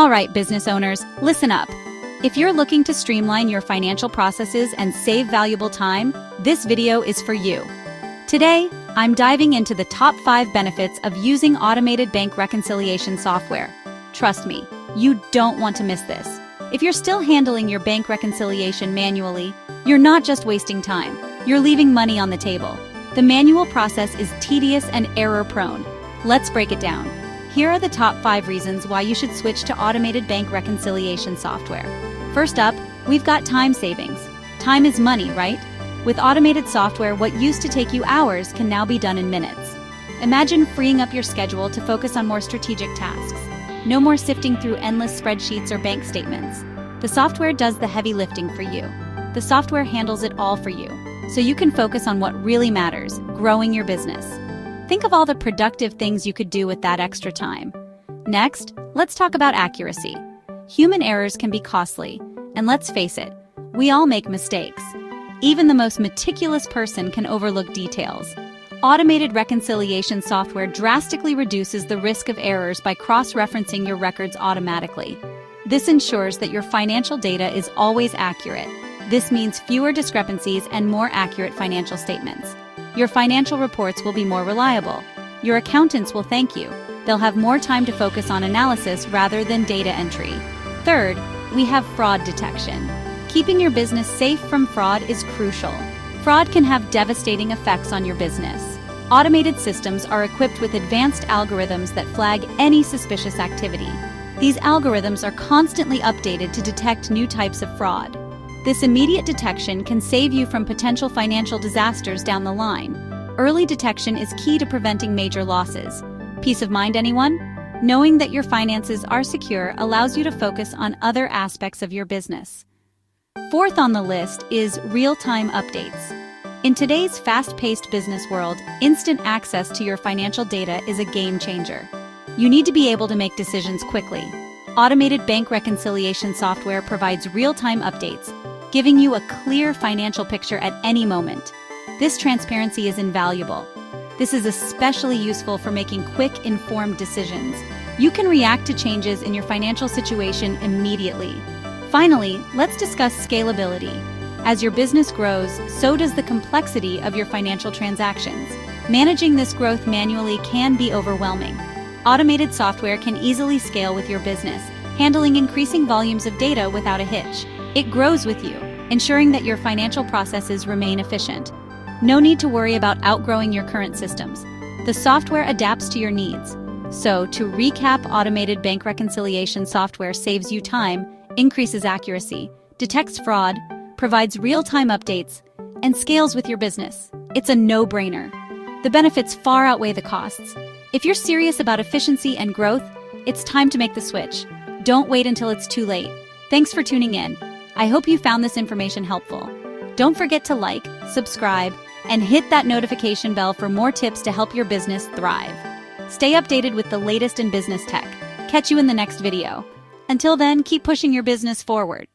All right, business owners, listen up. If you're looking to streamline your financial processes and save valuable time, this video is for you. Today, I'm diving into the top 5 benefits of using automated bank reconciliation software. Trust me, you don't want to miss this. If you're still handling your bank reconciliation manually, you're not just wasting time, you're leaving money on the table. The manual process is tedious and error-prone. Let's break it down. Here are the top 5 reasons why you should switch to automated bank reconciliation software. First up, we've got time savings. Time is money, right? With automated software, what used to take you hours can now be done in minutes. Imagine freeing up your schedule to focus on more strategic tasks. No more sifting through endless spreadsheets or bank statements. The software does the heavy lifting for you. The software handles it all for you, so you can focus on what really matters, growing your business. Think of all the productive things you could do with that extra time. Next, let's talk about accuracy. Human errors can be costly, and let's face it, we all make mistakes. Even the most meticulous person can overlook details. Automated reconciliation software drastically reduces the risk of errors by cross-referencing your records automatically. This ensures that your financial data is always accurate. This means fewer discrepancies and more accurate financial statements. Your financial reports will be more reliable. Your accountants will thank you. They'll have more time to focus on analysis rather than data entry. Third, we have fraud detection. Keeping your business safe from fraud is crucial. Fraud can have devastating effects on your business. Automated systems are equipped with advanced algorithms that flag any suspicious activity. These algorithms are constantly updated to detect new types of fraud. This immediate detection can save you from potential financial disasters down the line. Early detection is key to preventing major losses. Peace of mind, anyone? Knowing that your finances are secure allows you to focus on other aspects of your business. Fourth on the list is real-time updates. In today's fast-paced business world, instant access to your financial data is a game changer. You need to be able to make decisions quickly. Automated bank reconciliation software provides real-time updates, giving you a clear financial picture at any moment. This transparency is invaluable. This is especially useful for making quick, informed decisions. You can react to changes in your financial situation immediately. Finally, let's discuss scalability. As your business grows, so does the complexity of your financial transactions. Managing this growth manually can be overwhelming. Automated software can easily scale with your business, handling increasing volumes of data without a hitch. It grows with you, ensuring that your financial processes remain efficient. No need to worry about outgrowing your current systems. The software adapts to your needs. So, to recap, automated bank reconciliation software saves you time, increases accuracy, detects fraud, provides real-time updates, and scales with your business. It's a no-brainer. The benefits far outweigh the costs. If you're serious about efficiency and growth, it's time to make the switch. Don't wait until it's too late. Thanks for tuning in. I hope you found this information helpful. Don't forget to like, subscribe, and hit that notification bell for more tips to help your business thrive. Stay updated with the latest in business tech. Catch you in the next video. Until then, keep pushing your business forward.